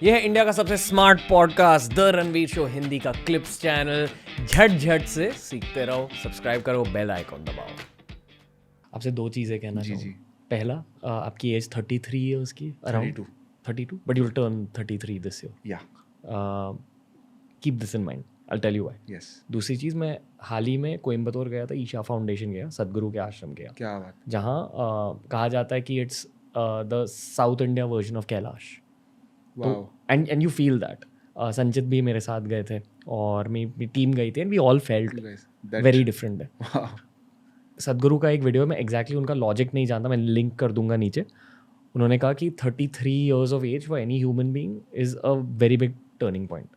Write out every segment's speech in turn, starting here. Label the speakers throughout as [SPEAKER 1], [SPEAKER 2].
[SPEAKER 1] यह है इंडिया का सबसे smart podcast the Ranveer show Hindi का क्लिप्स चैनल। झट झट से सीखते रहो, सब्सक्राइब करो, बेल आइकॉन दबाओ। आपसे दो चीज़ें कहना
[SPEAKER 2] जी
[SPEAKER 1] चाहूँ। पहला, आपकी एज 33 ईयर्स की around 32 but you will turn 33 this year.
[SPEAKER 2] या
[SPEAKER 1] keep this in mind, I tell you why.
[SPEAKER 2] Yes
[SPEAKER 1] दूसरी चीज़, मैं हाल ही में कोयम्बतूर गया था, ईशा फाउंडेशन गया, सदगुरु के आश्रम गया,
[SPEAKER 2] क्या बात
[SPEAKER 1] जहाँ कहा जाता है कि it's the south India version of Kailash. तो
[SPEAKER 2] wow
[SPEAKER 1] and you feel that. Sanchit भी मेरे साथ गए थे और मेरी टीम गई थी and we all felt
[SPEAKER 2] you guys that
[SPEAKER 1] very different है।
[SPEAKER 2] वाओ
[SPEAKER 1] सदगुरु का एक वीडियो में एग्जैक्टली उनका लॉजिक नहीं जानता, मैं लिंक कर दूंगा नीचे। उन्होंने कहा कि 33 years of age for any human being is a very big turning point.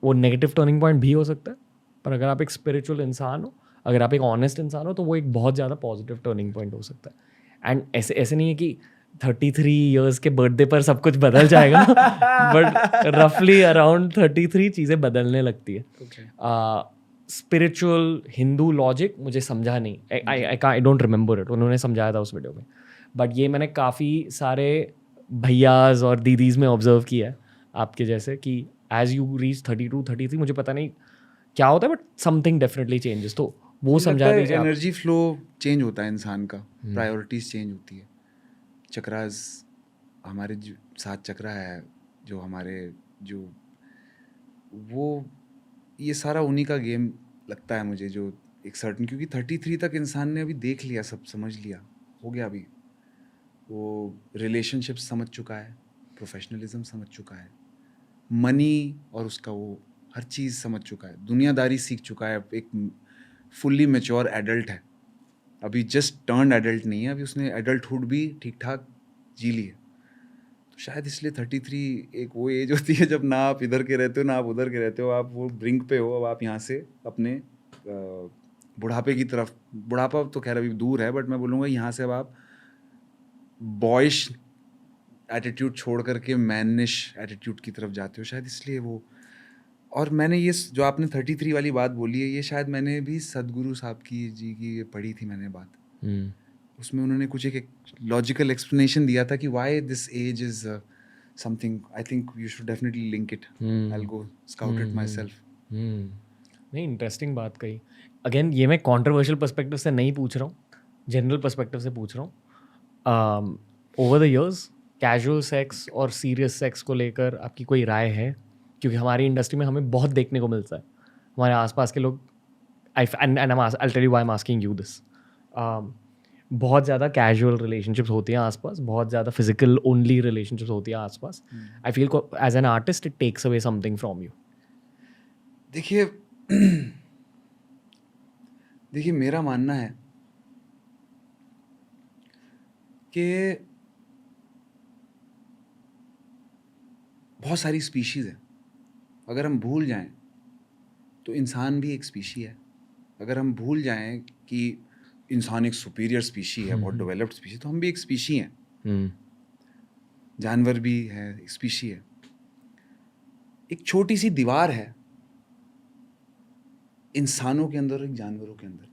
[SPEAKER 1] वो नेगेटिव टर्निंग पॉइंट भी हो सकता है, पर अगर आप एक स्पिरिचुअल इंसान हो, अगर आप एक ऑनेस्ट इंसान हो, तो वो एक बहुत ज़्यादा पॉजिटिव टर्निंग पॉइंट हो सकता है। एंड ऐसे ऐसे नहीं है कि 33 ईयर्स के बर्थडे पर सब कुछ बदल जाएगा, बट रफली अराउंड 33 चीज़ें बदलने लगती है। स्पिरिचुअल हिंदू लॉजिक मुझे समझा नहीं, आई डोंट रिमेंबर इट, उन्होंने समझाया था उस वीडियो में। बट ये मैंने काफ़ी सारे भैयाज और दीदीज़ में ऑब्जर्व किया है आपके जैसे, कि एज यू रीच 32 33, मुझे पता नहीं क्या होता है, बट समथिंग डेफिनेटली चेंजेस। तो वो
[SPEAKER 2] मुझे लगता
[SPEAKER 1] समझा
[SPEAKER 2] है
[SPEAKER 1] दीजिए आप।
[SPEAKER 2] एनर्जी फ्लो चेंज होता है इंसान का, प्रायोरिटीज चेंज होती है। चक्रास हमारे जो 7 चक्रा है, जो हमारे जो वो ये सारा उन्हीं का गेम लगता है मुझे, जो एक सर्टन, क्योंकि 33 तक इंसान ने अभी देख लिया, सब समझ लिया, हो गया। अभी वो रिलेशनशिप समझ चुका है, प्रोफेशनलिज्म समझ चुका है, मनी और उसका वो हर चीज़ समझ चुका है, दुनियादारी सीख चुका है, एक फुल्ली मैच्योर एडल्ट है। अभी जस्ट टर्न एडल्ट नहीं है, अभी उसने एडल्टहुड भी ठीक ठाक जी ली है। तो शायद इसलिए 33 एक वो एज होती है जब ना आप इधर के रहते हो ना आप उधर के रहते हो, आप वो ब्रिंक पे हो। अब आप यहाँ से अपने बुढ़ापे की तरफ, बुढ़ापा तो खैर अभी दूर है, बट मैं बोलूँगा यहाँ से अब आप बॉयश एटीट्यूड छोड़ करके मैनिश एटीट्यूड की तरफ जाते हो, शायद इसलिए वो। और मैंने ये जो आपने 33 वाली बात बोली है, ये शायद मैंने भी सदगुरु साहब की जी की ये पढ़ी थी मैंने बात। उसमें उन्होंने कुछ एक लॉजिकल एक्सप्लेनेशन दिया था कि why this age is something. I think you should definitely link it, I will go scout it myself.
[SPEAKER 1] नहीं, इंटरेस्टिंग बात कही। अगेन, ये मैं कॉन्ट्रोवर्शियल पर्सपेक्टिव से नहीं पूछ रहा हूँ, जनरल पर्सपेक्टिव से पूछ रहा हूँ। Over the years casual sex और सीरियस सेक्स को लेकर आपकी कोई राय है? क्योंकि हमारी इंडस्ट्री में हमें बहुत देखने को मिलता है, हमारे आसपास के लोग, I'll tell you why I'm asking you this. बहुत ज़्यादा कैजुअल रिलेशनशिप्स होती हैं आसपास, बहुत ज़्यादा फिजिकल ओनली रिलेशनशिप्स होती हैं आसपास। I feel as an artist it takes away something from you.
[SPEAKER 2] देखिए देखिए मेरा मानना है कि बहुत सारी स्पीशीज़ है, अगर हम भूल जाएं तो इंसान भी एक स्पीशी है। अगर हम भूल जाएं कि इंसान एक सुपीरियर स्पीशी है, बहुत डेवलप्ड स्पीशी, तो हम भी एक स्पीशी हैं। जानवर भी है, एक स्पीशी है। एक छोटी सी दीवार है इंसानों के अंदर और एक जानवरों के अंदर।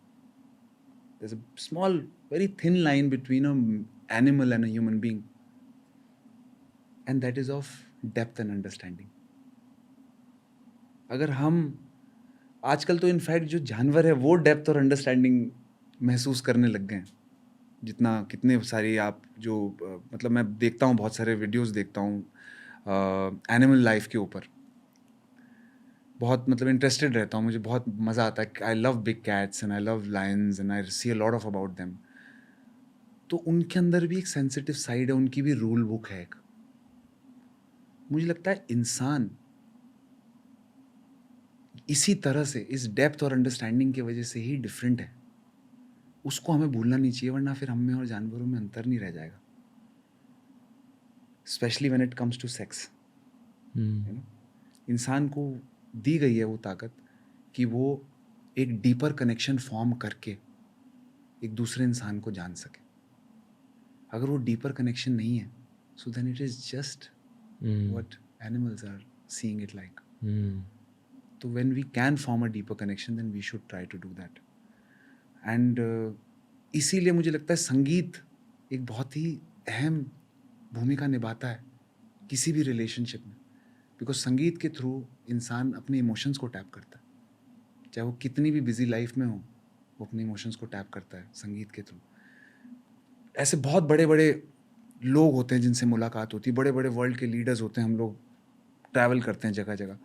[SPEAKER 2] There's a small, very thin line between an animal and a human being, and that is of depth and understanding. अगर हम आजकल तो इनफैक्ट जो जानवर है वो डेप्थ और अंडरस्टैंडिंग महसूस करने लग गए हैं। जितना कितने सारी आप जो मतलब मैं देखता हूँ, बहुत सारे वीडियोस देखता हूँ एनिमल लाइफ के ऊपर, बहुत मतलब इंटरेस्टेड रहता हूँ, मुझे बहुत मज़ा आता है। I love big cats and I love lions and I see a lot of about them. तो उनके अंदर भी एक सेंसिटिव साइड है, उनकी भी रूल बुक है एक। मुझे लगता है इंसान इसी तरह से, इस डेप्थ और अंडरस्टैंडिंग की वजह से ही डिफरेंट है। उसको हमें भूलना नहीं चाहिए, वरना फिर हम में और जानवरों में अंतर नहीं रह जाएगा, specially when it comes to sex. इंसान को दी गई है वो ताकत कि वो एक डीपर कनेक्शन फॉर्म करके एक दूसरे इंसान को जान सके। अगर वो डीपर कनेक्शन नहीं है, so then it is just what animals are seeing it like. तो when we can form a deeper connection, then we should try to do that. And इसीलिए मुझे लगता है संगीत एक बहुत ही अहम भूमिका निभाता है किसी भी रिलेशनशिप में, बिकॉज संगीत के थ्रू इंसान अपने इमोशंस को टैप करता है, चाहे वो कितनी भी बिजी लाइफ में हो, वो अपने इमोशंस को टैप करता है संगीत के थ्रू। ऐसे बहुत बड़े बड़े लोग होते हैं जिनसे मुलाकात होती है, बड़े बड़े वर्ल्ड के लीडर्स होते हैं, हम लोग ट्रैवल करते हैं जगह जगह।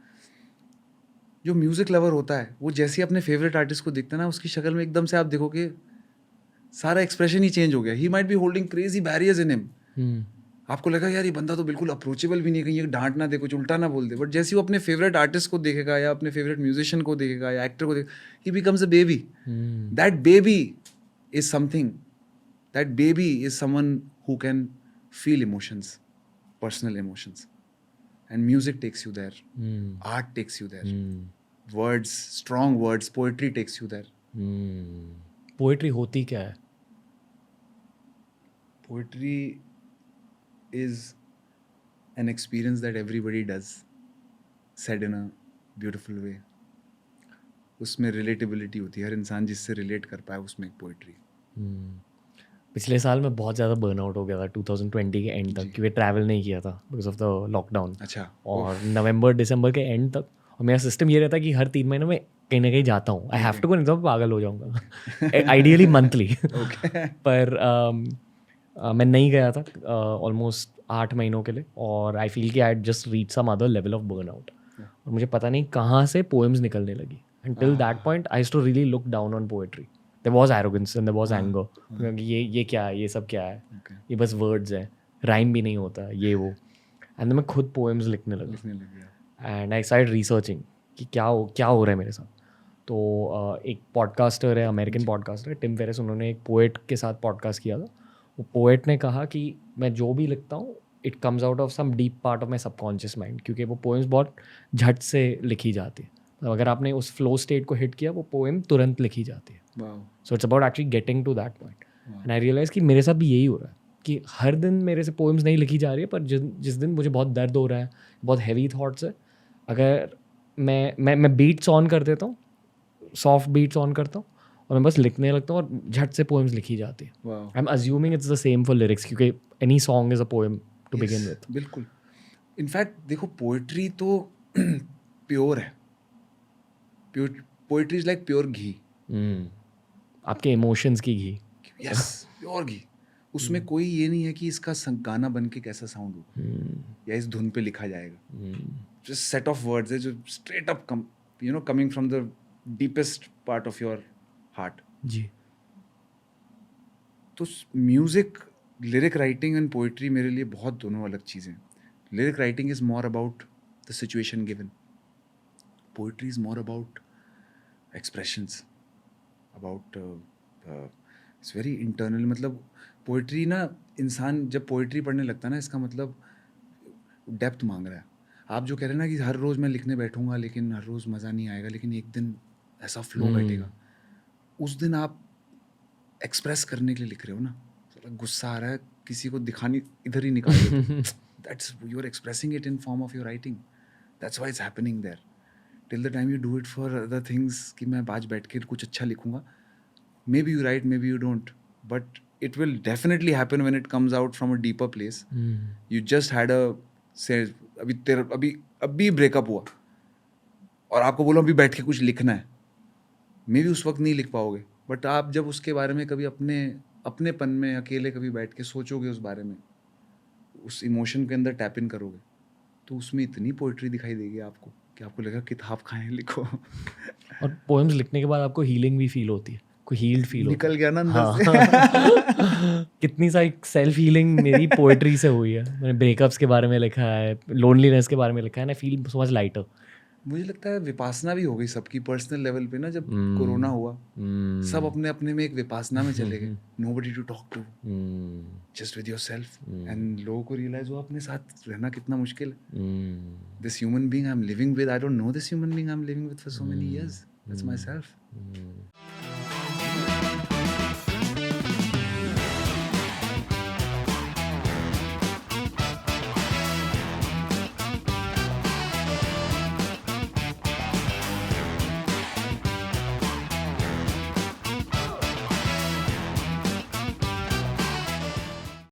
[SPEAKER 2] जो म्यूज़िक लवर होता है वो जैसे ही अपने फेवरेट आर्टिस्ट को दिखता है ना, उसकी शक्ल में एकदम से आप देखोगे सारा एक्सप्रेशन ही चेंज हो गया। He might be holding crazy barriers in him, आपको लगा यार ये बंदा तो बिल्कुल अप्रोचेबल भी नहीं है, कहीं ये डांट ना दे, कुछ उल्टा ना बोल दे, बट जैसे वो अपने फेवरेट आर्टिस्ट को देखेगा या अपने फेवरेट म्यूजिशियन को देखेगा या एक्टर को देखेगा, he becomes a baby. That baby is something, that baby is someone who can feel emotions, personal emotions, and music takes you there, art takes you there, words, strong words, poetry takes you there.
[SPEAKER 1] Poetry होती क्या है?
[SPEAKER 2] Poetry is an experience that everybody does, said in a beautiful way. उसमें relatability होती है, हर इंसान जिससे relate कर पाए उसमें एक पोइट्री।
[SPEAKER 1] पिछले साल मैं बहुत ज़्यादा बर्नआउट हो गया था 2020 के एंड तक, क्योंकि ट्रैवल नहीं किया था बिकॉज ऑफ द लॉकडाउन।
[SPEAKER 2] अच्छा।
[SPEAKER 1] और नवंबर दिसंबर के एंड तक, और मेरा सिस्टम ये रहता है कि हर 3 महीने में कहीं ना कहीं जाता हूँ। आई हैव टू गो, नहीं तो मैं पागल हो जाऊँगा। Ideally monthly. पर मैं नहीं गया था ऑलमोस्ट 8 महीनों के लिए, और आई फील कि I just reach some other level of burnout, और मुझे पता नहीं कहाँ से पोएम्स निकलने लगी। Until that point, I used to really look down on poetry. There was arrogance and there was anger. क्योंकि ये क्या है, ये सब क्या है, ये बस वर्ड्स हैं, राइम भी नहीं होता, ये वो। एंड मैं खुद पोएम्स लिखने लगा, एंड आई स्टार्टेड रिसर्चिंग कि क्या हो रहा है मेरे साथ। तो एक पॉडकास्टर है, अमेरिकन पॉडकास्टर टिम फेरिस, उन्होंने एक पोएट के साथ पॉडकास्ट किया था। वो पोएट ने कहा कि मैं जो भी लिखता हूँ, it comes out of some deep part of my subconscious mind, क्योंकि वो पोएम्स बहुत झट से लिखी जाती है। अगर आपने उस फ्लो स्टेट को हिट किया, वो पोएम तुरंत लिखी जाती है। So it's about actually getting to that point. And I realise कि मेरे साथ भी यही हो रहा है कि हर दिन मेरे से पोएम्स नहीं लिखी जा रही है, पर जिस दिन मुझे बहुत दर्द हो रहा है, बहुत हैवी थॉट्स है, अगर मैं बीट्स ऑन कर देता हूँ, सॉफ्ट बीट्स ऑन करता हूँ, और मैं बस लिखने लगता हूँ, और झट से पोएम्स लिखी जाती है। I am assuming it's the same for lyrics, क्योंकि any song is a poem to begin with.
[SPEAKER 2] बिल्कुल। इनफैक्ट देखो, पोएट्री तो प्योर है। Poetry is like pure ghee.
[SPEAKER 1] आपके इमोशंस की घी।
[SPEAKER 2] यस, प्योर घी। उसमें कोई ये नहीं है कि इसका गाना बन के कैसा साउंड होगा या इस धुन पे लिखा जाएगा। जस्ट सेट ऑफ वर्ड्स है जो straight up coming from the deepest part of your heart.
[SPEAKER 1] जी।
[SPEAKER 2] तो music, lyric writing and poetry मेरे लिए बहुत दोनों अलग चीज़ें। Lyric writing is more about the situation given, poetry is more about expressions, about it's very internal. मतलब poetry ना, इंसान जब पोएट्री पढ़ने लगता है ना, इसका मतलब डेप्थ मांग रहा है। आप जो कह रहे हैं ना कि हर रोज़ मैं लिखने बैठूंगा लेकिन हर रोज़ मज़ा नहीं आएगा, लेकिन एक दिन ऐसा फ्लो बैठेगा, उस दिन आप एक्सप्रेस करने के लिए लिख रहे हो ना। गुस्सा आ रहा है, किसी को दिखाने, इधर ही निकाल दो। That's, you are expressing it in form of your writing. That's why it's happening there. Till the time you do it for other things, कि मैं आज बैठ के कुछ अच्छा लिखूंगा, maybe you write, maybe you don't, but it will definitely happen when it comes out from a deeper place. You just had a say, अभी breakup हुआ और आपको बोलो अभी बैठ के कुछ लिखना है, मे बी उस वक्त नहीं लिख पाओगे, बट आप जब उसके बारे में कभी अपनेपन में अकेले कभी बैठ के सोचोगे उस बारे में, उस इमोशन के अंदर टैप इन करोगे, तो उसमें इतनी पोइट्री दिखाई देगी आपको कि आपको लगेगा किताब कहाँ है, लिखो।
[SPEAKER 1] और पोएम्स लिखने के बाद आपको हीलिंग भी फील होती है, कोई हील्ड फील होता है।
[SPEAKER 2] निकल गया ना अंदर से।
[SPEAKER 1] कितनी सारी सेल्फ हीलिंग मेरी पोएट्री से हुई है। मैंने ब्रेकअप्स के बारे में लिखा है, लोनलीनेस के बारे में लिखा है, ना फील सो मच लाइटर।
[SPEAKER 2] मुझे लगता है विपासना भी हो गई सबकी पर्सनल लेवल पे ना, जब कोरोना हुआ सब अपने अपने में एक विपासना में चले गए, nobody to talk to, just with yourself. And लोगों को रियलाइज हुआ अपने साथ रहना कितना मुश्किल है। This human being I am living with, I don't know this human being I am living with for so many years, that's my self.